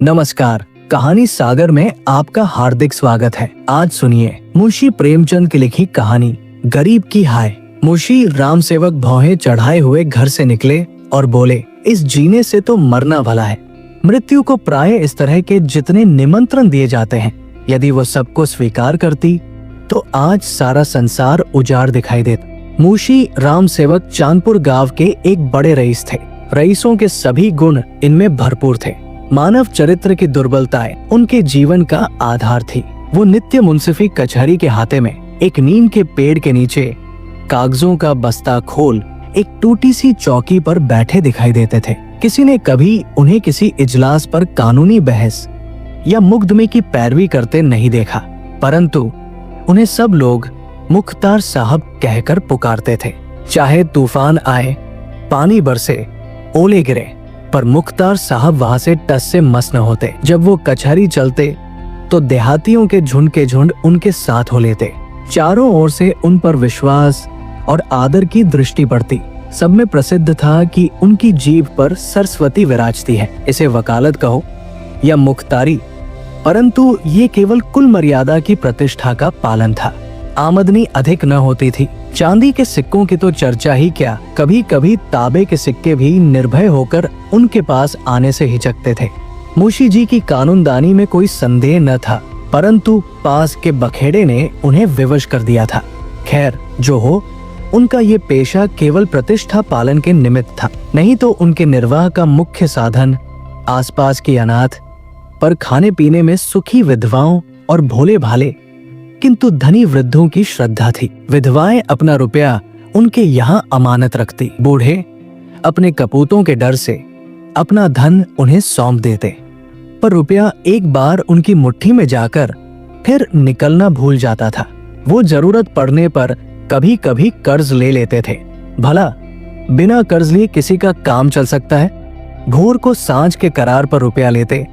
नमस्कार, कहानी सागर में आपका हार्दिक स्वागत है। आज सुनिए मुंशी प्रेमचंद की लिखी कहानी गरीब की हाय। मुंशी राम सेवक भौहें चढ़ाए हुए घर से निकले और बोले, इस जीने से तो मरना भला है। मृत्यु को प्राय इस तरह के जितने निमंत्रण दिए जाते हैं, यदि वो सबको स्वीकार करती तो आज सारा संसार उजाड़ दिखाई देता। मुंशी राम सेवक चांदपुर गांव के एक बड़े रईस थे। रईसों के सभी गुण इनमें भरपूर थे। मानव चरित्र की दुर्बलताएं उनके जीवन का आधार थी। वो नित्य मुंसिफी कचहरी के हाथे में एक नीम के पेड़ के नीचे कागजों का बस्ता खोल एक टूटी सी चौकी पर बैठे दिखाई देते थे। किसी ने कभी उन्हें किसी इजलास पर कानूनी बहस या मुकदमे की पैरवी करते नहीं देखा, परंतु उन्हें सब लोग मुख्तार साहब कहकर पुकारते थे। चाहे तूफान आए, पानी बरसे, ओले गिरे, पर मुख्तार साहब वहां से टस से मस न होते। जब वो कचहरी चलते तो देहातियों के झुंड उनके साथ हो लेते। चारों ओर से उन पर विश्वास और आदर की दृष्टि पड़ती। सब में प्रसिद्ध था कि उनकी जीभ पर सरस्वती विराजती है। इसे वकालत कहो या मुख्तारी, परंतु ये केवल कुल मर्यादा की प्रतिष्ठा का पालन था। आमदनी अधिक न होती थी। चांदी के सिक्कों की तो चर्चा ही क्या, कभी कभी तांबे के सिक्के भी निर्भय होकर उनके पास आने से हिचकते थे। मुंशी जी की कानूनदानी में कोई संदेह न था, परंतु पास के बखेड़े ने उन्हें विवश कर दिया था। खैर जो हो, उनका ये पेशा केवल प्रतिष्ठा पालन के निमित्त था, नहीं तो उनके निर्वाह का मुख्य साधन आसपास की अनाथ पर खाने पीने में सुखी विधवाओं और भोले भाले किंतु धनी वृद्धों की श्रद्धा थी। विधवाएं अपना रुपया उनके यहाँ अमानत रखती। बूढ़े अपने कपूतों के डर से अपना धन उन्हें सौंप देते, पर रुपया एक बार उनकी मुट्ठी में जाकर फिर निकलना भूल जाता था। वो जरूरत पड़ने पर कभी कभी कर्ज ले लेते थे। भला बिना कर्ज लिए किसी का काम चल सकता है? भोर को सांझ के करार पर रुपया लेते,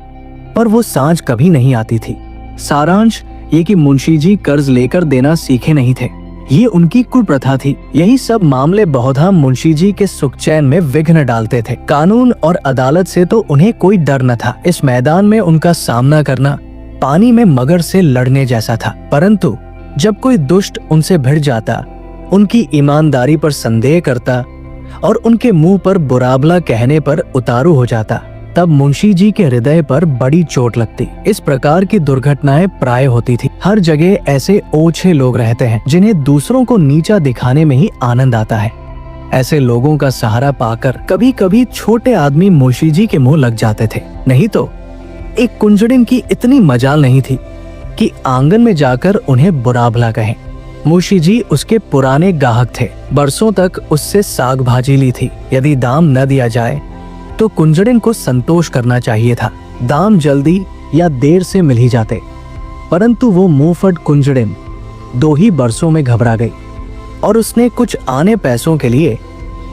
पर वो सांझ कभी नहीं आती थी। सारांश ये कि मुंशी जी कर्ज लेकर देना सीखे नहीं थे, ये उनकी कुप्रथा थी। यही सब मामले बहुधा मुंशी जी के सुख चैन में विघ्न डालते थे। कानून और अदालत से तो उन्हें कोई डर न था। इस मैदान में उनका सामना करना पानी में मगर से लड़ने जैसा था। परंतु जब कोई दुष्ट उनसे भिड़ जाता, उनकी ईमानदारी पर संदेह करता और उनके मुंह पर बुराबला कहने पर उतारू हो जाता, तब मुंशी जी के हृदय पर बड़ी चोट लगती। इस प्रकार की दुर्घटनाएं प्राय होती थी। हर जगह ऐसे ओछे लोग रहते हैं जिन्हें दूसरों को नीचा दिखाने में ही आनंद आता है। ऐसे लोगों का सहारा पाकर कभी कभी छोटे आदमी मुंशी जी के मुंह लग जाते थे। नहीं तो एक कुंजड़िन की इतनी मजाल नहीं थी कि आंगन में जाकर उन्हें बुरा भला कहें। मुंशी जी उसके पुराने गाहक थे। बरसों तक उससे साग भाजी ली थी। यदि दाम न दिया जाए तो कुंजड़िन को संतोष करना चाहिए था। दाम जल्दी या देर से मिल ही जाते, परंतु वो मुंहफट कुंजड़िन 2 ही बरसों में घबरा गई और उसने कुछ आने पैसों के लिए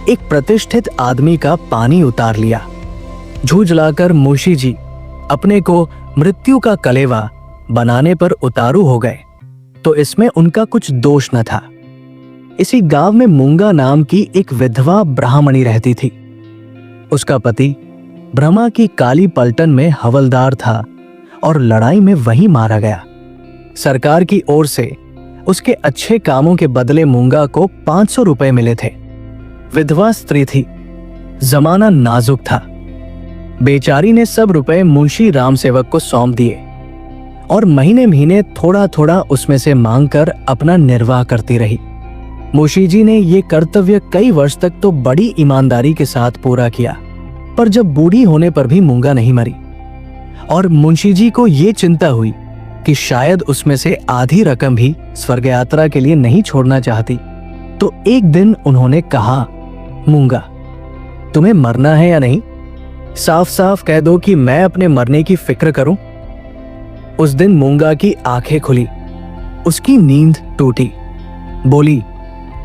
एक प्रतिष्ठित आदमी का पानी उतार लिया। झुंझलाकर मुंशी जी अपने को मृत्यु का कलेवा बनाने पर उतारू हो गए, तो इसमें उनका कुछ दोष न था। इसी गांव में मूंगा नाम की एक विधवा ब्राह्मणी रहती थी। उसका पति ब्रह्मा की काली पलटन में हवलदार था और लड़ाई में वहीं मारा गया। सरकार की ओर से उसके अच्छे कामों के बदले मूंगा को 500 रुपए मिले थे। विधवा स्त्री थी, जमाना नाजुक था। बेचारी ने सब रुपए मुंशी राम सेवक को सौंप दिए और महीने महीने थोड़ा थोड़ा उसमें से मांगकर अपना निर्वाह करती रही। मुंशी जी ने ये कर्तव्य कई वर्ष तक तो बड़ी ईमानदारी के साथ पूरा किया, पर जब बूढ़ी होने पर भी मूंगा नहीं मरी और मुंशी जी को ये चिंता हुई कि शायद उसमें से आधी रकम भी स्वर्ग यात्रा के लिए नहीं छोड़ना चाहती, तो एक दिन उन्होंने कहा, मूंगा, तुम्हें मरना है या नहीं? साफ साफ कह दो कि मैं अपने मरने की फिक्र करूं। उस दिन मूंगा की आंखें खुली, उसकी नींद टूटी। बोली,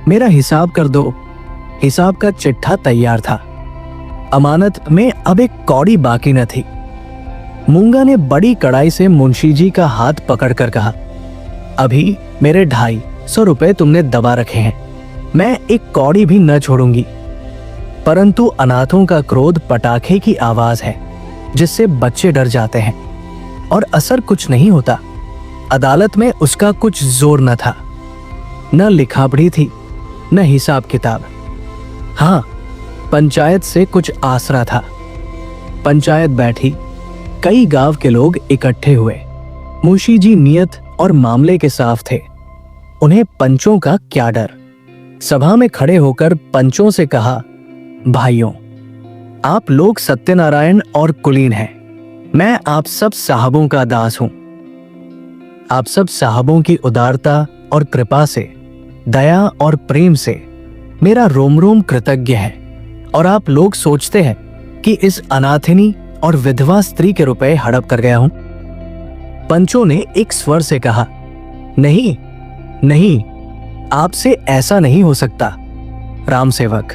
मेरा हिसाब कर दो। हिसाब का चिट्ठा तैयार था। अमानत में अब एक कौड़ी बाकी न थी। मूंगा ने बड़ी कड़ाई से मुंशी जी का हाथ पकड़कर कहा, अभी मेरे 250 रुपए तुमने दबा रखे हैं, मैं एक कौड़ी भी न छोड़ूंगी। परंतु अनाथों का क्रोध पटाखे की आवाज है। जिससे बच्चे डर जाते हैं और असर कुछ नहीं होता। अदालत में उसका कुछ जोर न था, न लिखापढ़ी थी, न हिसाब किताब। हाँ, पंचायत से कुछ आसरा था। पंचायत बैठी, कई गांव के लोग इकट्ठे हुए। मुंशी जी नियत और मामले के साफ थे। उन्हें पंचों का क्या डर। सभा में खड़े होकर पंचों से कहा, भाइयों, आप लोग सत्यनारायण और कुलीन हैं। मैं आप सब साहबों का दास हूं। आप सब साहबों की उदारता और कृपा से, दया और प्रेम से मेरा रोम रोम कृतज्ञ है। और आप लोग सोचते हैं कि इस अनाथिनी और विधवा स्त्री के रुपए हड़प कर गया हूं। पंचों ने एक स्वर से कहा, नहीं नहीं, आपसे ऐसा नहीं हो सकता। राम सेवक,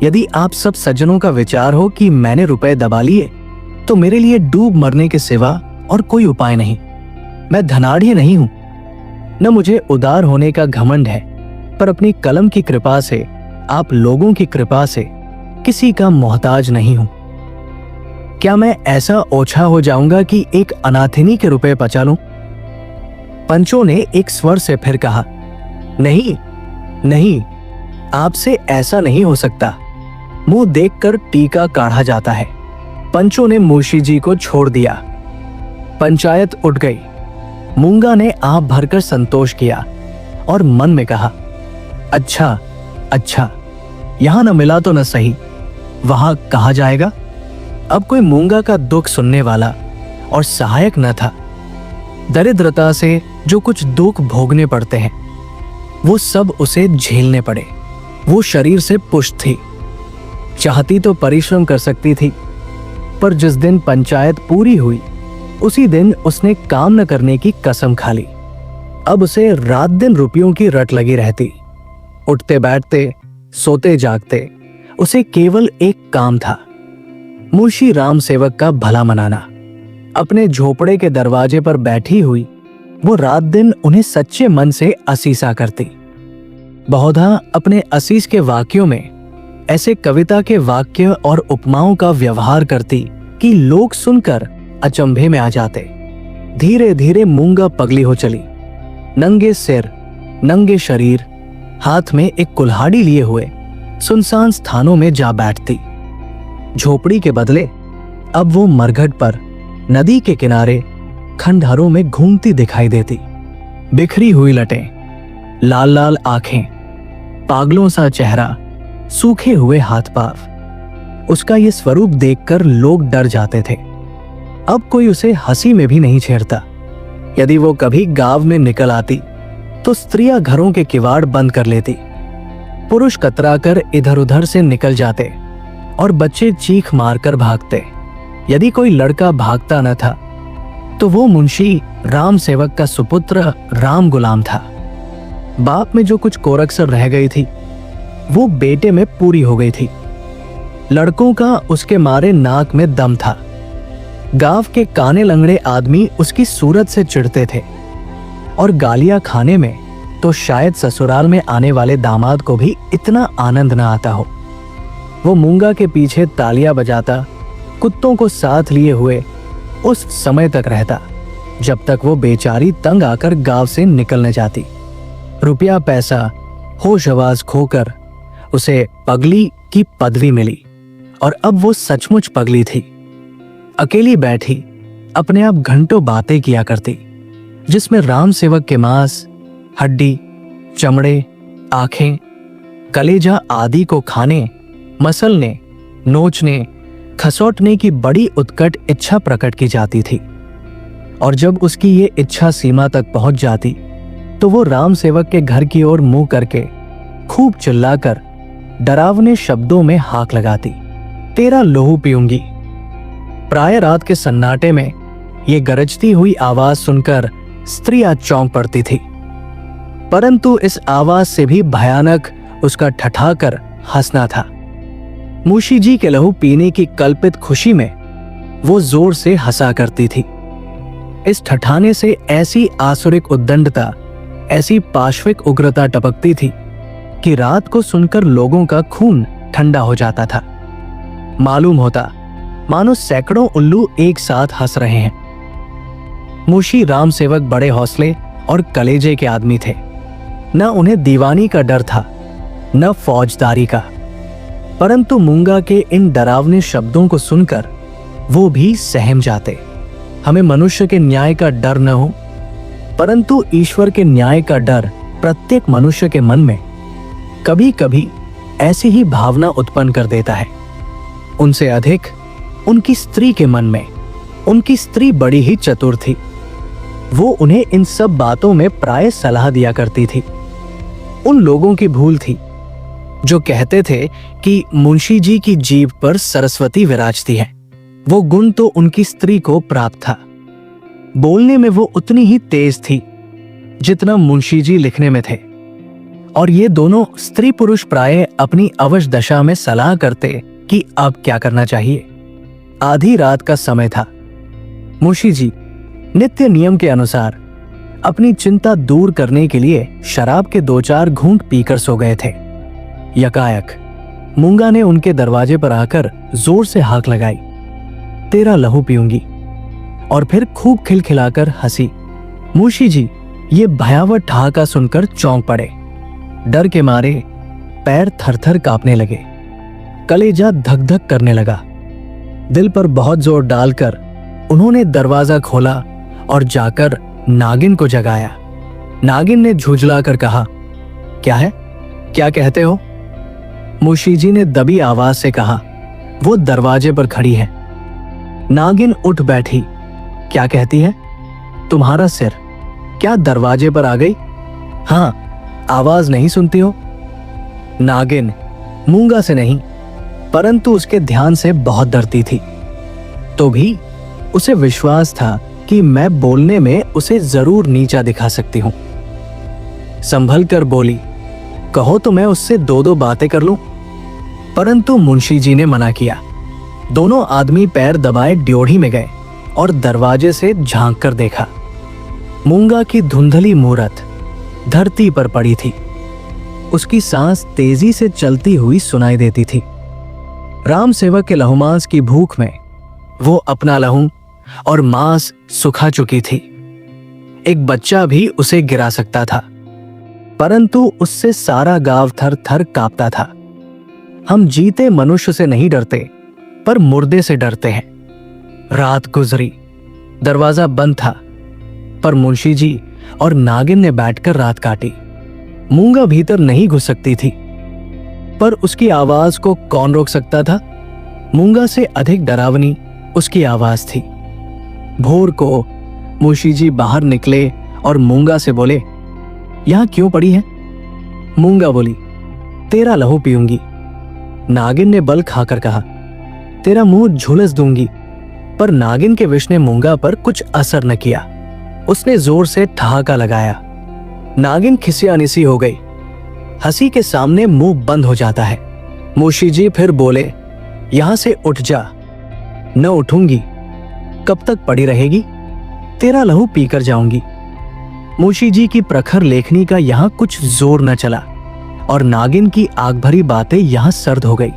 यदि आप सब सज्जनों का विचार हो कि मैंने रुपए दबा लिए, तो मेरे लिए डूब मरने के सिवा और कोई उपाय नहीं। मैं धनाढ़ी नहीं हूं, न मुझे उदार होने का घमंड है, पर अपनी कलम की कृपा से, आप लोगों की कृपा से किसी का मोहताज नहीं हूं। क्या मैं ऐसा ओछा हो जाऊंगा कि एक अनाथिनी के रुपए पचा लूं? पंचों ने एक स्वर से फिर कहा, नहीं नहीं, आपसे ऐसा नहीं हो सकता। मुंह देखकर टीका काढ़ा जाता है। पंचों ने मुंशी जी को छोड़ दिया। पंचायत उठ गई। मूंगा ने आप भरकर संतोष किया और मन में कहा, अच्छा अच्छा, यहां न मिला तो न सही, वहां कहा जाएगा। अब कोई मूंगा का दुख सुनने वाला और सहायक न था। दरिद्रता से जो कुछ दुख भोगने पड़ते हैं, वो सब उसे झेलने पड़े। वो शरीर से पुष्ट थी, चाहती तो परिश्रम कर सकती थी, पर जिस दिन पंचायत पूरी हुई, उसी दिन उसने काम न करने की कसम खा ली। अब उसे रात दिन रुपयों की रट लगी रहती। उठते बैठते, सोते जागते उसे केवल एक काम था, मुंशी राम सेवक का भला मनाना। अपने झोपड़े के दरवाजे पर बैठी हुई वो रात दिन उन्हें सच्चे मन से असीसा करती। बहुधा अपने असीस के वाक्यों में ऐसे कविता के वाक्य और उपमाओं का व्यवहार करती कि लोग सुनकर अचंभे में आ जाते। धीरे धीरे मूंगा पगली हो चली। नंगे सिर, नंगे शरीर, हाथ में एक कुल्हाड़ी लिए हुए सुनसान स्थानों में जा बैठती। झोपड़ी के बदले अब वो मरघट पर, नदी के किनारे, खंडहरों में घूमती दिखाई देती। बिखरी हुई लटें, लाल लाल आंखें, पागलों सा चेहरा, सूखे हुए हाथ पांव। उसका ये स्वरूप देखकर लोग डर जाते थे। अब कोई उसे हंसी में भी नहीं छेड़ता। यदि वो कभी गांव में निकल आती तो स्त्रियां घरों के किवाड़ बंद कर लेती। पुरुष कतराकर इधर उधर से निकल जाते और बच्चे चीख मारकर भागते। यदि कोई लड़का भागता न था तो वो मुंशी राम सेवक का सुपुत्र राम गुलाम था। बाप में जो कुछ कोरकसर रह गई थी, वो बेटे में पूरी हो गई थी। लड़कों का उसके मारे नाक में दम था। गांव के काने लंगड़े आदमी उसकी सूरत से चिढ़ते थे और गालियां खाने में तो शायद ससुराल में आने वाले दामाद को भी इतना आनंद न आता हो। वो मूंगा के पीछे तालियां बजाता, कुत्तों को साथ लिए हुए उस समय तक रहता जब तक वो बेचारी तंग आकर गांव से निकल न जाती। रुपया पैसा, होश आवाज खोकर उसे पगली की पदवी मिली और अब वो सचमुच पगली थी। अकेली बैठी अपने आप घंटों बातें किया करती, जिसमें राम सेवक के मांस, हड्डी, चमड़े, आंखें, कलेजा आदि को खाने, मसलने, नोचने, खसौटने की बड़ी उत्कट इच्छा प्रकट की जाती थी। और जब उसकी ये इच्छा सीमा तक पहुंच जाती तो वो राम सेवक के घर की ओर मुंह करके खूब चिल्लाकर डरावने शब्दों में हाक लगाती, तेरा लहू पीऊंगी। प्राय रात के सन्नाटे में ये गरजती हुई आवाज सुनकर स्त्रियां चौंक पड़ती थी, परंतु इस आवाज से भी भयानक उसका ठठाकर हंसना था। मुंशी जी के लहू पीने की कल्पित खुशी में वो जोर से हंसा करती थी। इस ठठाने से ऐसी आसुरिक उद्दंडता, ऐसी पाशविक उग्रता टपकती थी कि रात को सुनकर लोगों का खून ठंडा हो जाता था। मालूम होता मानो सैकड़ों उल्लू एक साथ हंस रहे हैं। मुंशी राम सेवक बड़े हौसले और कलेजे के आदमी थे। न उन्हें दीवानी का डर था, न फौजदारी का, परंतु मूंगा के इन डरावने शब्दों को सुनकर वो भी सहम जाते। हमें मनुष्य के न्याय का डर न हो, परंतु ईश्वर के न्याय का डर प्रत्येक मनुष्य के मन में कभी कभी ऐसी ही भावना उत्पन्न कर देता है। उनसे अधिक उनकी स्त्री के मन में। उनकी स्त्री बड़ी ही चतुर थी। वो उन्हें इन सब बातों में प्राय सलाह दिया करती थी। उन लोगों की भूल थी जो कहते थे कि मुंशी जी की जीभ पर सरस्वती विराजती है। वो गुण तो उनकी स्त्री को प्राप्त था। बोलने में वो उतनी ही तेज थी जितना मुंशी जी लिखने में थे, और ये दोनों स्त्री पुरुष प्राय अपनी अवश दशा में सलाह करते कि अब क्या करना चाहिए। आधी रात का समय था। मुंशी जी नित्य नियम के अनुसार अपनी चिंता दूर करने के लिए शराब के 2-4 घूंट पीकर सो गए थे। यकायक मूंगा ने उनके दरवाजे पर आकर जोर से हाक लगाई, तेरा लहू पीऊंगी, और फिर खूब खिलखिलाकर हंसी। मुंशी जी ये भयावह ठहाका सुनकर चौंक पड़े। डर के मारे पैर थरथर कांपने लगे, कलेजा धक धक करने लगा। दिल पर बहुत जोर डालकर उन्होंने दरवाजा खोला और जाकर नागिन को जगाया। नागिन ने झुंझलाकर कहा, क्या है, क्या कहते हो? मुंशी जी ने दबी आवाज से कहा, वो दरवाजे पर खड़ी है। नागिन उठ बैठी। क्या कहती है? तुम्हारा सिर क्या दरवाजे पर आ गई? हाँ, आवाज नहीं सुनती हो? नागिन मूंगा से नहीं, परंतु उसके ध्यान से बहुत डरती थी। तो भी उसे विश्वास था कि मैं बोलने में उसे जरूर नीचा दिखा सकती हूं। संभल कर बोली, कहो तो मैं उससे 2-2 बातें कर लूं। परंतु मुंशी जी ने मना किया। दोनों आदमी पैर दबाए ड्योढ़ी में गए और दरवाजे से झांक कर देखा। मूंगा की धुंधली मूरत धरती पर पड़ी थी। उसकी सांस तेजी से चलती हुई सुनाई देती थी। राम सेवक के लहूमांस की भूख में वो अपना लहू और मांस सुखा चुकी थी। एक बच्चा भी उसे गिरा सकता था, परंतु उससे सारा गांव थर थर कांपता था। हम जीते मनुष्य से नहीं डरते, पर मुर्दे से डरते हैं। रात गुजरी, दरवाजा बंद था, पर मुंशी जी और नागिन ने बैठकर रात काटी। मूंगा भीतर नहीं घुस सकती थी, पर उसकी आवाज को कौन रोक सकता था? मूंगा से अधिक डरावनी उसकी आवाज थी। भोर को मुंशी जी बाहर निकले और मूंगा से बोले, यहां क्यों पड़ी है? मूंगा बोली, तेरा लहू पीऊंगी। नागिन ने बल खाकर कहा, तेरा मुंह झुलस दूंगी। पर नागिन के विष ने मूंगा पर कुछ असर न किया। उसने जोर से ठहाका लगाया। नागिन खिसियानिसी हो गई। हंसी के सामने मुंह बंद हो जाता है। मुंशी जी फिर बोले, यहां से उठ जा। न उठूंगी। कब तक पड़ी रहेगी? तेरा लहू पीकर जाऊंगी। मुंशी जी की प्रखर लेखनी का यहां कुछ जोर न चला और नागिन की आग भरी बातें यहां सर्द हो गई।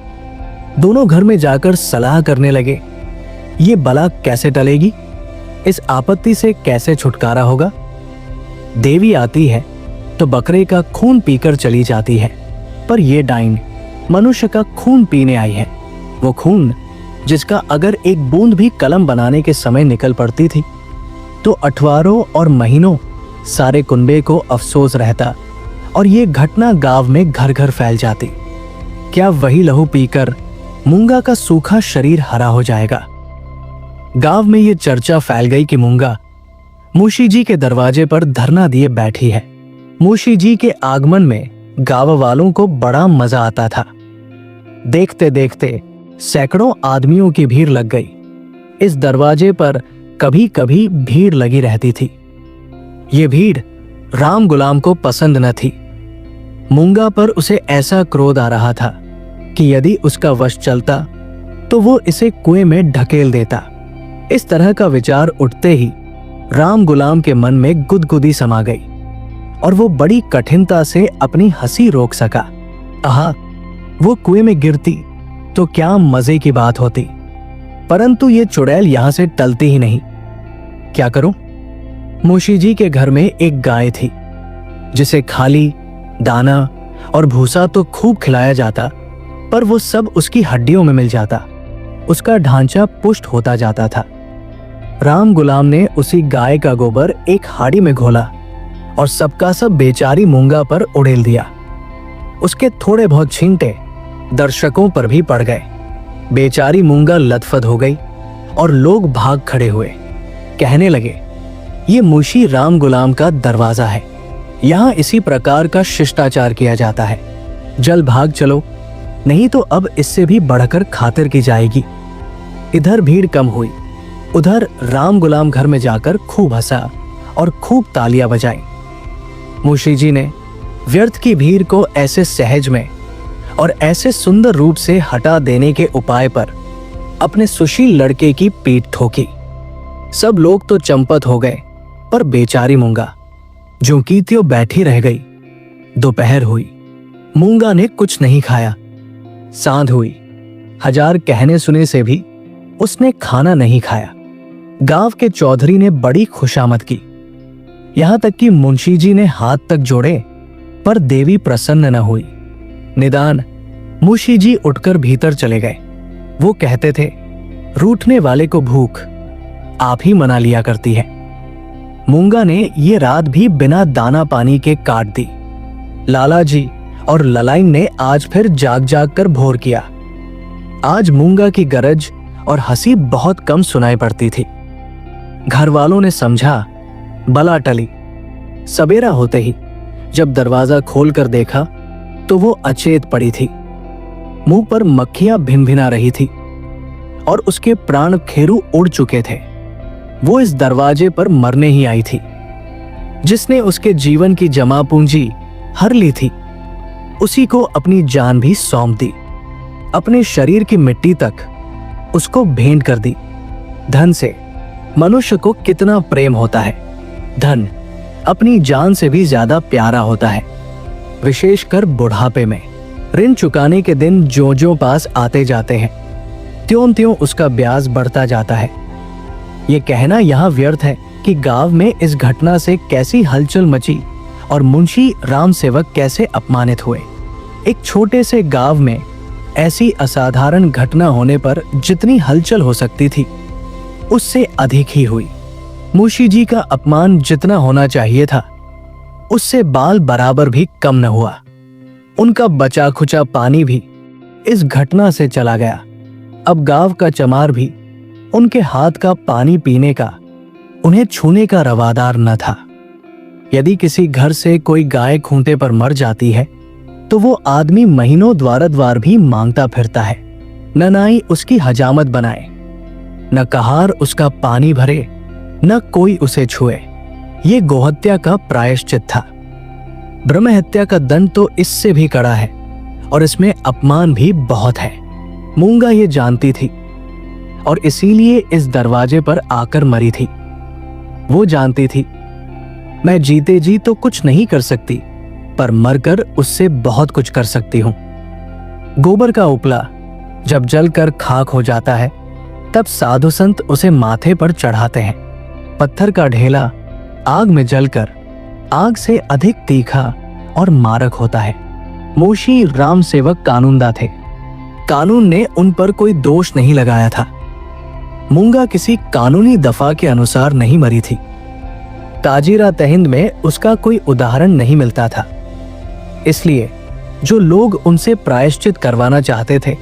दोनों घर में जाकर सलाह करने लगे, ये बला कैसे टलेगी? इस आपत्ति से कैसे छुटकारा होगा? देवी आती है तो बकरे का खून पीकर चली जाती है, पर यह डाइन मनुष्य का खून पीने आई है। वो खून जिसका अगर एक बूंद भी कलम बनाने के समय निकल पड़ती थी तो अठवारों और महीनों सारे कुनबे को अफसोस रहता और ये घटना गांव में घर घर फैल जाती। क्या वही लहू पीकर मूंगा का सूखा शरीर हरा हो जाएगा? गांव में ये चर्चा फैल गई कि मूंगा मुंशी जी के दरवाजे पर धरना दिए बैठी है। मुंशी जी के आगमन में गांव वालों को बड़ा मजा आता था। देखते देखते सैकड़ों आदमियों की भीड़ लग गई। इस दरवाजे पर कभी कभी भीड़ लगी रहती थी। ये भीड़ राम गुलाम को पसंद न थी। मूंगा पर उसे ऐसा क्रोध आ रहा था कि यदि उसका वश चलता तो वो इसे कुएं में ढकेल देता। इस तरह का विचार उठते ही राम गुलाम के मन में गुदगुदी समा गई और वो बड़ी कठिनता से अपनी हंसी रोक सका। आहा, वो कुएं में गिरती तो क्या मजे की बात होती। परंतु ये चुड़ैल यहां से टलती ही नहीं। क्या करूं? मुंशी जी के घर में एक गाय थी जिसे खाली दाना और भूसा तो खूब खिलाया जाता, पर वो सब उसकी हड्डियों में मिल जाता। उसका ढांचा पुष्ट होता जाता था। राम गुलाम ने उसी गाय का गोबर एक हाड़ी में घोला और सबका सब बेचारी मूंगा पर उड़ेल दिया। उसके थोड़े बहुत छींटे दर्शकों पर भी पड़ गए। बेचारी मूंगा लथपथ हो गई और लोग भाग खड़े हुए। कहने लगे, ये मुंशी राम गुलाम का दरवाजा है, यहाँ इसी प्रकार का शिष्टाचार किया जाता है। जल भाग चलो, नहीं तो अब इससे भी बढ़कर खातिर की जाएगी। इधर भीड़ कम हुई, उधर राम गुलाम घर में जाकर खूब हंसा और खूब तालियां बजाई। मुंशी जी ने व्यर्थ की भीड़ को ऐसे सहज में और ऐसे सुंदर रूप से हटा देने के उपाय पर अपने सुशील लड़के की पीठ ठोकी। सब लोग तो चंपत हो गए, पर बेचारी मूंगा जो की त्यों बैठी रह गई। दोपहर हुई, मूंगा ने कुछ नहीं खाया। सांझ हुई, हजार कहने सुने से भी उसने खाना नहीं खाया। गांव के चौधरी ने बड़ी खुशामद की, यहां तक कि मुंशी जी ने हाथ तक जोड़े, पर देवी प्रसन्न न हुई। निदान मुंशी जी उठकर भीतर चले गए। वो कहते थे, रूठने वाले को भूख आप ही मना लिया करती है। मूंगा ने ये रात भी बिना दाना पानी के काट दी। लाला जी और ललाइन ने आज फिर जाग जाग कर भोर किया। आज मूंगा की गरज और हंसी बहुत कम सुनाई पड़ती थी। घर वालों ने समझा बला टली। सवेरा होते ही जब दरवाजा खोलकर देखा तो वो अचेत पड़ी थी। मुंह पर मक्खियां भिनभिना रही थी और उसके प्राण खेरू उड़ चुके थे। वो इस दरवाजे पर मरने ही आई थी। जिसने उसके जीवन की जमा पूंजी हर ली थी, उसी को अपनी जान भी सौंप दी। अपने शरीर की मिट्टी तक उसको भेंट कर दी। धन से मनुष्य को कितना प्रेम होता है। धन अपनी जान से भी ज्यादा प्यारा होता है, विशेषकर बुढ़ापे में। ऋण चुकाने के दिन ज्यों-ज्यों पास आते जाते हैं, त्यों-त्यों उसका ब्याज बढ़ता जाता है। ये कहना यहाँ व्यर्थ है कि गांव में इस घटना से कैसी हलचल मची और मुंशी राम सेवक कैसे अपमानित हुए। एक छोटे से गांव में ऐसी असाधारण घटना होने पर जितनी हलचल हो सकती थी, उससे अधिक ही हुई। मुंशी जी का अपमान जितना होना चाहिए था, उससे बाल बराबर भी कम न हुआ। उनका बचा खुचा पानी भी इस घटना से चला गया। अब गांव का चमार भी उनके हाथ का पानी पीने का, उन्हें छूने का रवादार न था। यदि किसी घर से कोई गाय खूंटे पर मर जाती है तो वो आदमी महीनों द्वार द्वार भी मांगता फिरता है। न नाई उसकी हजामत बनाए, न कहार उसका पानी भरे, न कोई उसे छुए। ये गोहत्या का प्रायश्चित था। ब्रह्म हत्या का दंड तो इससे भी कड़ा है और इसमें अपमान भी बहुत है। मूंगा ये जानती थी और इसीलिए इस दरवाजे पर आकर मरी थी। वो जानती थी, मैं जीते जी तो कुछ नहीं कर सकती, पर मरकर उससे बहुत कुछ कर सकती हूं। गोबर का उपला जब जलकर खाक हो जाता है, तब साधु संत उसे माथे पर चढ़ाते हैं। पत्थर का ढेला आग में जलकर आग से अधिक तीखा और मारक होता है। मुंशी राम सेवक कानूनदा थे। कानून ने उन पर कोई दोष नहीं लगाया था। मूंगा किसी कानूनी दफा के अनुसार नहीं मरी थी। ताजीरा तहिंद में उसका कोई उदाहरण नहीं मिलता था। इसलिए जो लोग उनसे प्रायश्चित करवाना चाहते थे,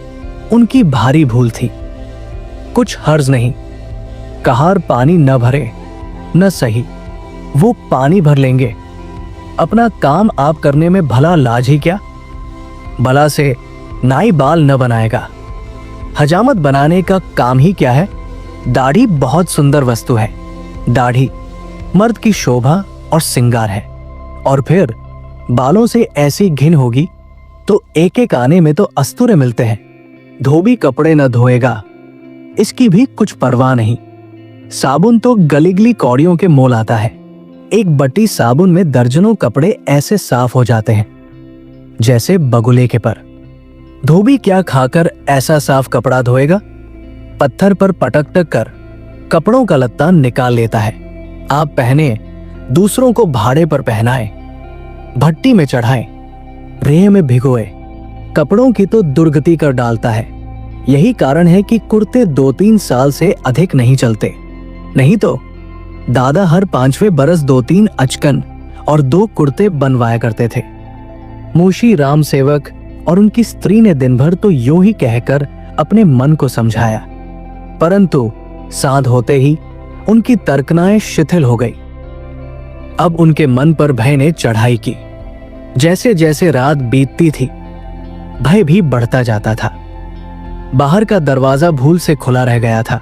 उनकी भारी भूल थी। कुछ हर्ज नहीं, कहार पानी न भरे न सही, वो पानी भर लेंगे। अपना काम आप करने में भला लाज ही क्या। बला से नाई बाल न बनाएगा। हजामत बनाने का काम ही क्या है। दाढ़ी बहुत सुंदर वस्तु है। दाढ़ी मर्द की शोभा और सिंगार है। और फिर बालों से ऐसी घिन होगी तो एक एक आने में तो अस्तूरे मिलते हैं। धोबी कपड़े न धोएगा, इसकी भी कुछ परवाह नहीं। साबुन तो गलीगली कौड़ियों के मोल आता है। एक बटी साबुन में दर्जनों कपड़े ऐसे साफ हो जाते हैं जैसे बगुले के पर। धोबी क्या खाकर ऐसा साफ कपड़ा धोएगा। पत्थर पर पटक कर कपड़ों का लत्ता निकाल लेता है। आप पहने, दूसरों को भाड़े पर पहनाए, भट्टी में चढ़ाए, रेह में भिगोए, कपड़ों की तो दुर्गति कर डालता है। यही कारण है कि कुर्ते 2-3 साल से अधिक नहीं चलते। नहीं तो दादा हर 5वें बरस 2-3 अचकन और 2 कुर्ते बनवाया करते थे। मुंशी राम सेवक और उनकी स्त्री ने दिन भर तो यूं ही कहकर अपने मन को समझाया, परंतु साँझ होते ही उनकी तर्कनाएं शिथिल हो गई। अब उनके मन पर भय ने चढ़ाई की। जैसे जैसे रात बीतती थी, भय भी बढ़ता जाता था। बाहर का दरवाजा भूल से खुला रह गया था,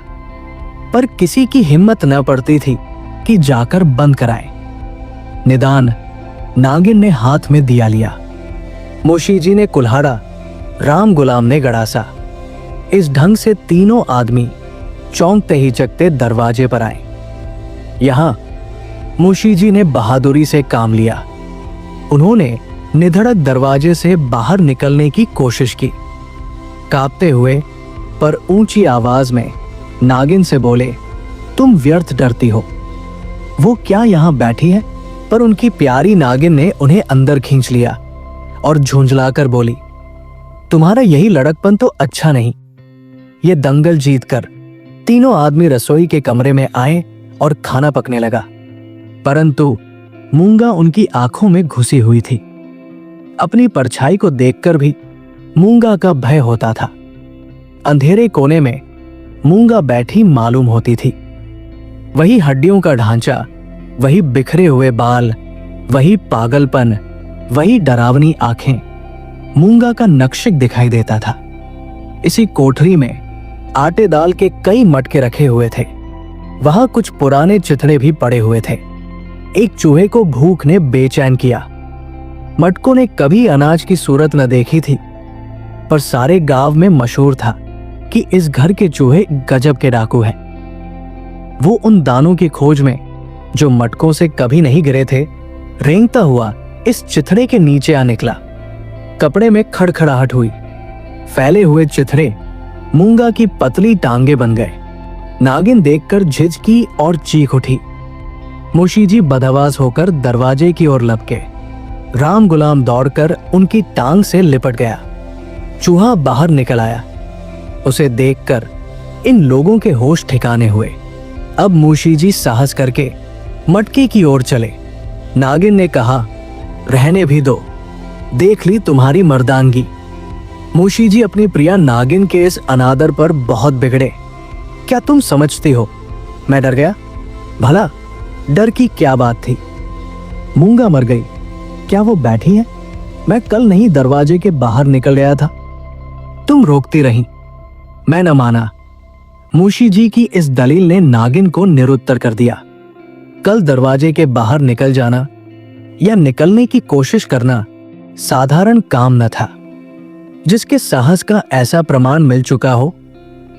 पर किसी की हिम्मत न पड़ती थी कि जाकर बंद कराए। निदान नागिन ने हाथ में दिया लिया, मुंशी जी ने कुल्हाड़ा, राम गुलाम ने गड़ासा। इस ढंग से तीनों आदमी चौंकते ही चकते दरवाजे पर आए। यहां मुंशी जी ने बहादुरी से काम लिया। उन्होंने निधड़क दरवाजे से बाहर निकलने की कोशिश की। कांपते हुए पर ऊंची आवाज में नागिन से बोले, तुम व्यर्थ डरती हो। वो क्या यहां बैठी है? पर उनकी प्यारी नागिन ने उन्हें अंदर खींच लिया और झुंझलाकर बोली, तुम्हारा यही लड़कपन तो अच्छा नहीं। ये दंगल जीतकर तीनों आदमी रसोई के कमरे में आए और खाना पकने लगा, परंतु मूंगा उनकी आंखों में घुसी हुई थी। अपनी परछाई को देखकर भी मूंगा का भय होता था। अंधेरे कोने में मूंगा बैठी मालूम होती थी। वही हड्डियों का ढांचा, वही बिखरे हुए बाल, वही पागलपन, वही डरावनी आंखें मूंगा का नक्शिक दिखाई देता था। इसी कोठरी में आटे दाल के कई मटके रखे हुए थे। वहां कुछ पुराने चिथड़े भी पड़े हुए थे। एक चूहे को भूख ने बेचैन किया। मटकों ने कभी अनाज की सूरत न देखी थी, पर सारे गांव में मशहूर था कि इस घर के चूहे गजब के डाकू हैं। वो उन दानों की खोज में, जो मटकों से कभी नहीं गिरे थे, रेंगता हुआ इस चिथड़े के नीचे आ निकला। कपड़े में खड़खड़ाहट हुई। फैले हुए चिथड़े मूंगा की पतली टांगे बन गए। नागिन देखकर झिझकी और चीख उठी। मुंशी जी बदहवास होकर दरवाजे की ओर लपके। राम गुलाम दौड़कर उनकी टांग से लिपट गया। चूहा बाहर निकल आया। उसे देखकर इन लोगों के होश ठिकाने हुए। अब मुंशी जी साहस करके मटके की ओर चले। नागिन ने कहा, रहने भी दो, देख ली तुम्हारी मर्दानगी। मुंशी जी अपनी प्रिया नागिन के इस अनादर पर बहुत बिगड़े। क्या तुम समझती हो मैं डर गया? भला डर की क्या बात थी? मूंगा मर गई, क्या वो बैठी है? मैं कल नहीं दरवाजे के बाहर निकल गया था। तुम रोकती रही, मैं न माना। मुंशी जी की इस दलील ने नागिन को निरुत्तर कर दिया। कल दरवाजे के बाहर निकल जाना या निकलने की कोशिश करना साधारण काम न था। जिसके साहस का ऐसा प्रमाण मिल चुका हो,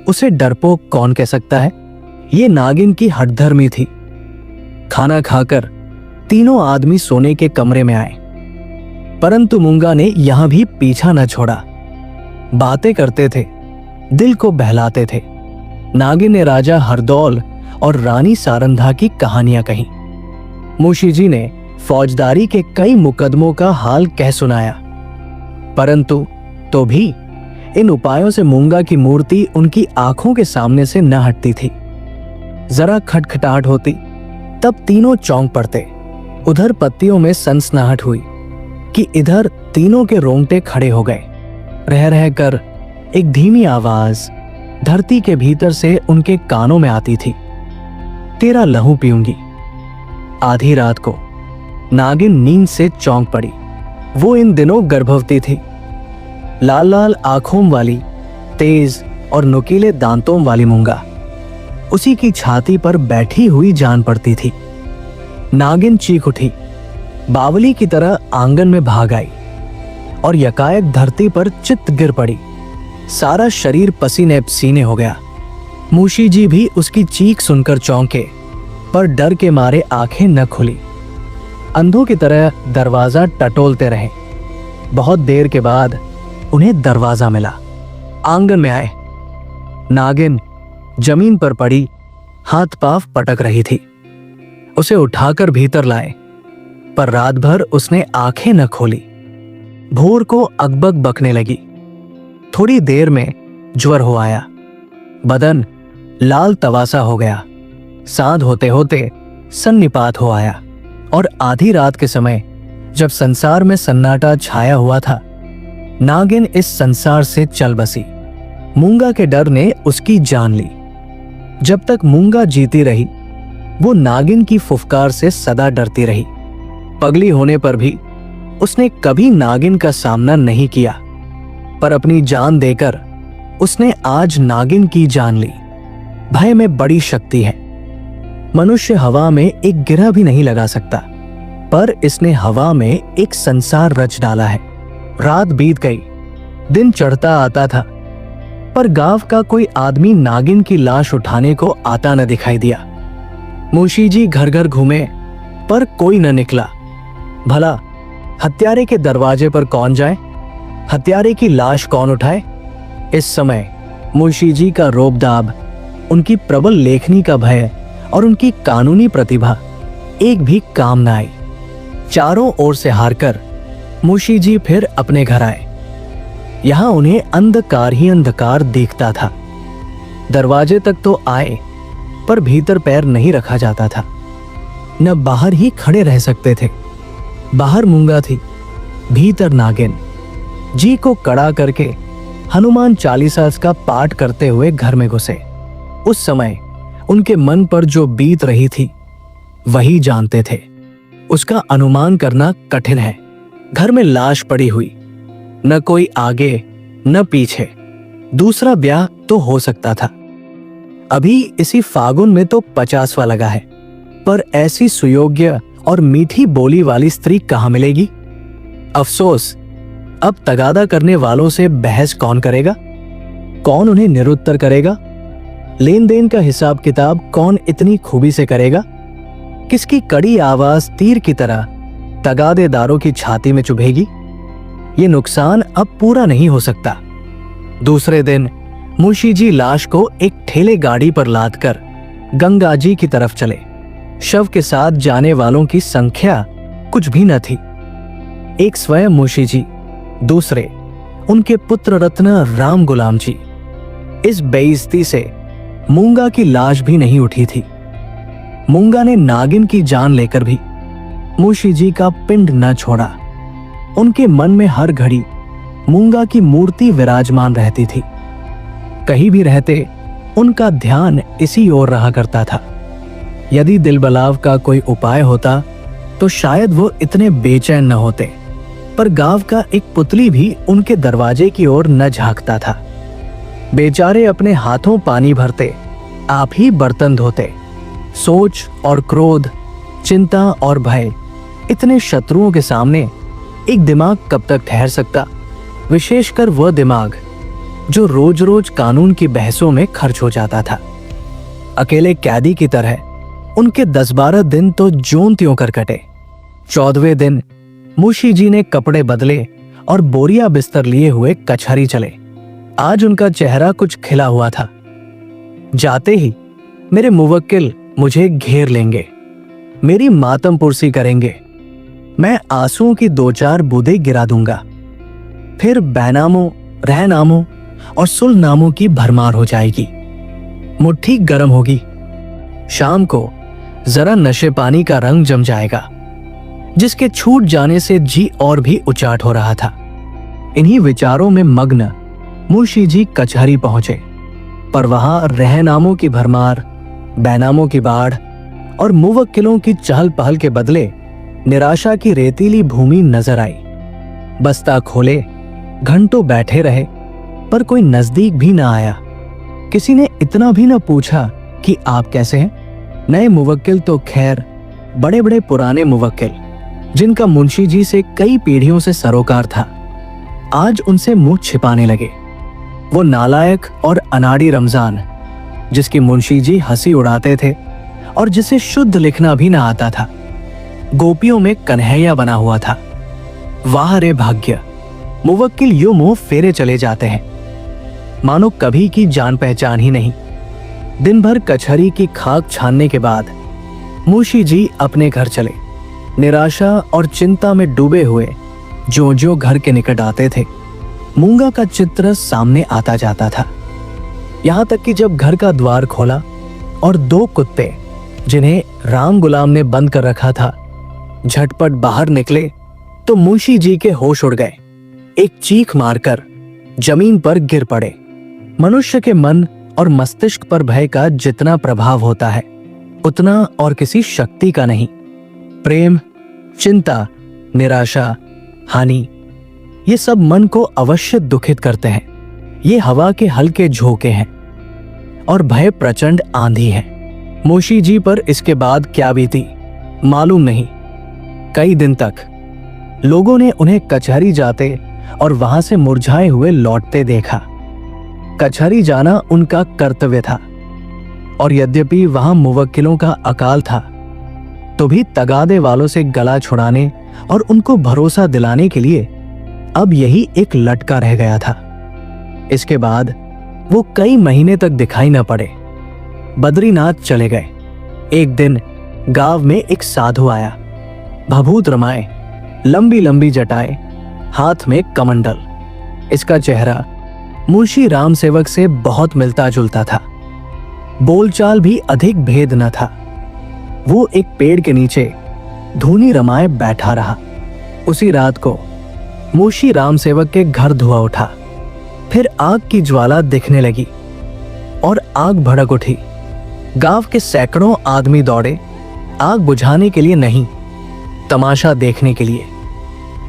उसे डरपोक कौन कह सकता है? ये नागिन की हठधर्मी थी। खाना खाकर तीनों आदमी सोने के कमरे में आए, परंतु मूंगा ने यहां भी पीछा न छोड़ा। बातें करते थे, दिल को बहलाते थे। नागिन ने राजा हरदौल और रानी सारंधा की कहानियां कही। मुंशी जी ने फौजदारी के कई मुकदमों का हाल कह सुनाया, परंतु तो भी इन उपायों से मूंगा की मूर्ति उनकी आंखों के सामने से न हटती थी। जरा खटखटाहट होती, तब तीनों चौंक पड़ते। उधर पत्तियों में सनसनाहट हुई कि इधर तीनों के रोंगटे खड़े हो गए। रह रहकर एक धीमी आवाज धरती के भीतर से उनके कानों में आती थी, तेरा लहू पीऊंगी। आधी रात को नागिन नींद से चौंक पड़ी। वो इन दिनों गर्भवती थी। लाल लाल आंखों वाली, तेज और नुकीले दांतों वाली मूंगा उसी की छाती पर बैठी हुई जान पड़ती थी। नागिन चीख उठी, बावली की तरह आंगन में भाग आई और यकायक धरती पर चित गिर पड़ी। सारा शरीर पसीने पसीने हो गया। मुंशी जी भी उसकी चीख सुनकर चौंके, पर डर के मारे आंखें न खुली। अंधों की तरह दरवाजा टटोलते रहे। बहुत देर के बाद उन्हें दरवाजा मिला। आंगन में आए। नागिन जमीन पर पड़ी हाथ पांव पटक रही थी। उसे उठाकर भीतर लाए, पर रात भर उसने आंखें न खोली। भोर को अकबक बकने लगी। थोड़ी देर में ज्वर हो आया, बदन लाल तवासा हो गया, सांध होते होते सन्निपात हो आया। और आधी रात के समय जब संसार में सन्नाटा छाया हुआ था, नागिन इस संसार से चल बसी। मूंगा के डर ने उसकी जान ली। जब तक मूंगा जीती रही, वो नागिन की फुफकार से सदा डरती रही। पगली होने पर भी उसने कभी नागिन का सामना नहीं किया, पर अपनी जान देकर उसने आज नागिन की जान ली। भय में बड़ी शक्ति है। मनुष्य हवा में एक गिरह भी नहीं लगा सकता, पर इसने हवा में एक संसार रच डाला है। रात बीत गई, दिन चढ़ता आता था, पर गांव का कोई आदमी नागिन की लाश उठाने को आता न दिखाई दिया। मुंशी जी घर घर घूमे, पर कोई न निकला। भला हत्यारे के दरवाजे पर कौन जाए, हत्यारे की लाश कौन उठाए? इस समय मुंशी जी का रोबदाब, उनकी प्रबल लेखनी का भय और उनकी कानूनी प्रतिभा एक भी काम न आई। चारों ओर से हारकर मुंशी जी फिर अपने घर आए। यहां उन्हें अंधकार ही अंधकार दिखता था। दरवाजे तक तो आए, पर भीतर पैर नहीं रखा जाता था। न बाहर ही खड़े रह सकते थे। बाहर मूंगा थी, भीतर नागिन। जी को कड़ा करके हनुमान चालीसा का पाठ करते हुए घर में घुसे। उस समय उनके मन पर जो बीत रही थी वही जानते थे। उसका अनुमान करना कठिन है। घर में लाश पड़ी हुई, न कोई आगे न पीछे। दूसरा ब्याह तो हो सकता था। अभी इसी फागुन में तो 50वां लगा है, पर ऐसी सुयोग्य और मीठी बोली वाली स्त्री कहां मिलेगी? अफसोस, अब तगादा करने वालों से बहस कौन करेगा? कौन उन्हें निरुत्तर करेगा? लेन देन का हिसाब किताब कौन इतनी खूबी से करेगा? किसकी कड़ी आवाज तीर की तरह तगादेदारों की छाती में चुभेगी? ये नुकसान अब पूरा नहीं हो सकता। दूसरे दिन मुंशी जी लाश को एक ठेले गाड़ी पर लादकर गंगा जी की तरफ चले। शव के साथ जाने वालों की संख्या कुछ भी न थी। एक स्वयं मुंशी जी, दूसरे उनके पुत्र रत्न राम गुलाम जी। इस बेइज्जती से मूंगा की लाश भी नहीं उठी थी। मूंगा ने नागिन की जान लेकर भी मुंशी जी का पिंड न छोड़ा। उनके मन में हर घड़ी मूंगा की मूर्ति विराजमान रहती थी। कहीं भी रहते उनका ध्यान इसी ओर रहा करता था। यदि दिलबलाव का कोई उपाय होता तो शायद वो इतने बेचैन न होते, पर गांव का एक पुतली भी उनके दरवाजे की ओर न झांकता था। बेचारे अपने हाथों पानी भरते, आप ही बर्तन धोते। सोच और क्रोध, चिंता और भय, इतने शत्रुओं के सामने एक दिमाग कब तक ठहर सकता? विशेषकर वह दिमाग जो रोज रोज कानून की बहसों में खर्च हो जाता था। अकेले कैदी की तरह उनके 10-12 दिन तो ज्यों त्यों कर कटे। 14वें दिन मुंशी जी ने कपड़े बदले और बोरिया बिस्तर लिए हुए कचहरी चले। आज उनका चेहरा कुछ खिला हुआ था। जाते ही मेरे मुवक्किल मुझे घेर लेंगे, मेरी मातम पुरसी करेंगे। मैं आंसुओं की 2-4 बूंदें गिरा दूंगा। फिर बैनामों, रहनामों और सुलनामों की भरमार हो जाएगी। मुट्ठी गर्म होगी। शाम को जरा नशे पानी का रंग जम जाएगा, जिसके छूट जाने से जी और भी उचाट हो रहा था। इन्हीं विचारों में मग्न मुंशी जी कचहरी पहुंचे, पर वहां रहनामों की भरमार, बैनामों की बाढ़ और मुवक्किलों की चहल पहल के बदले निराशा की रेतीली भूमि नजर आई। बस्ता खोले, घंटों बैठे रहे, पर कोई नजदीक भी ना आया। किसी ने इतना भी ना पूछा कि आप कैसे हैं। नए मुवक्किल तो खैर बड़े बड़े पुराने मुवक्किल, जिनका मुंशी जी से कई पीढ़ियों से सरोकार था, आज उनसे मुंह छिपाने लगे। वो नालायक और अनाड़ी रमजान, जिसकी मुंशी जी हंसी उड़ाते थे और जिसे शुद्ध लिखना भी ना आता था, गोपियों में कन्हैया बना हुआ था। वाह रे भाग्य! मुवक्किल यूं मुंह फेरे चले जाते हैं, मानो कभी की जान पहचान ही नहीं। दिन भर कचहरी की खाक छानने के बाद मुंशी जी अपने घर चले। निराशा और चिंता में डूबे हुए जो जो घर के निकट आते थे, मूंगा का चित्र सामने आता जाता था। यहाँ तक कि जब घर का द्वार खोला और 2 कुत्ते, जिन्हें राम गुलाम ने बंद कर रखा था, झटपट बाहर निकले तो मुंशी जी के होश उड़ गए। एक चीख मारकर जमीन पर गिर पड़े। मनुष्य के मन और मस्तिष्क पर भय का जितना प्रभाव होता है, उतना और किसी शक्ति का नहीं। प्रेम, चिंता, निराशा, हानि, ये सब मन को अवश्य दुखित करते हैं। ये हवा के हल्के झोंके हैं और भय प्रचंड आंधी है। मुंशी जी पर इसके बाद क्या बीती मालूम नहीं। कई दिन तक लोगों ने उन्हें कचहरी जाते और वहां से मुरझाए हुए लौटते देखा। कचहरी जाना उनका कर्तव्य था और यद्यपि वहां मुवक्किलों का अकाल था, तो भी तगादे वालों से गला छुड़ाने और उनको भरोसा दिलाने के लिए अब यही एक लटका रह गया था। इसके बाद वो कई महीने तक दिखाई न पड़े। बद्रीनाथ चले गए। एक दिन गांव में एक साधु आया, भभूत रमाए, लंबी लंबी जटाएं, हाथ में कमंडल। इसका चेहरा मुंशी राम सेवक से बहुत मिलता जुलता था। बोलचाल भी अधिक भेद न था। वो एक पेड़ के नीचे धूनी रमाए बैठा रहा। उसी रात को मुंशी राम सेवक के घर धुआं उठा। फिर आग की ज्वाला दिखने लगी और आग भड़क उठी। गांव के सैकड़ों आदमी दौड़े, आग बुझाने के लिए नहीं, तमाशा देखने के लिए।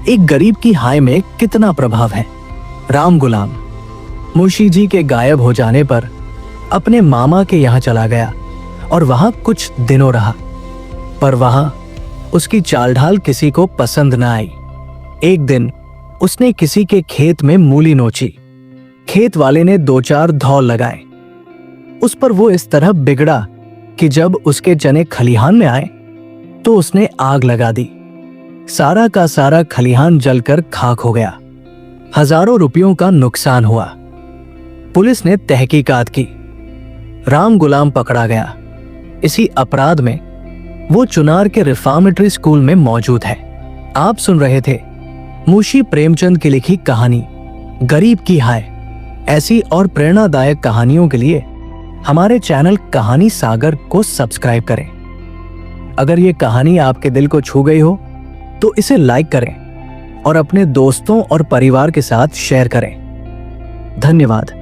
एक गरीब की हाय में कितना प्रभाव है। राम गुलाम मुंशी जी के गायब हो जाने पर अपने मामा के यहाँ चला गया और वहां कुछ दिनों रहा, पर वहां उसकी चाल ढाल किसी को पसंद न आई। एक दिन उसने किसी के खेत में मूली नोची। खेत वाले ने 2-4 धौल लगाए। उस पर वो इस तरह बिगड़ा कि जब उसके चने खलिहान में आए तो उसने आग लगा दी। सारा का सारा खलिहान जलकर खाक हो गया। हजारों रुपयों का नुकसान हुआ। पुलिस ने तहकीकात की। राम गुलाम पकड़ा गया। इसी अपराध में वो चुनार के रिफॉर्मेटरी स्कूल में मौजूद है। आप सुन रहे थे मुंशी प्रेमचंद की लिखी कहानी गरीब की हाय। ऐसी और प्रेरणादायक कहानियों के लिए हमारे चैनल कहानी सागर को सब्सक्राइब करें। अगर ये कहानी आपके दिल को छू गई हो तो इसे लाइक करें और अपने दोस्तों और परिवार के साथ शेयर करें। धन्यवाद।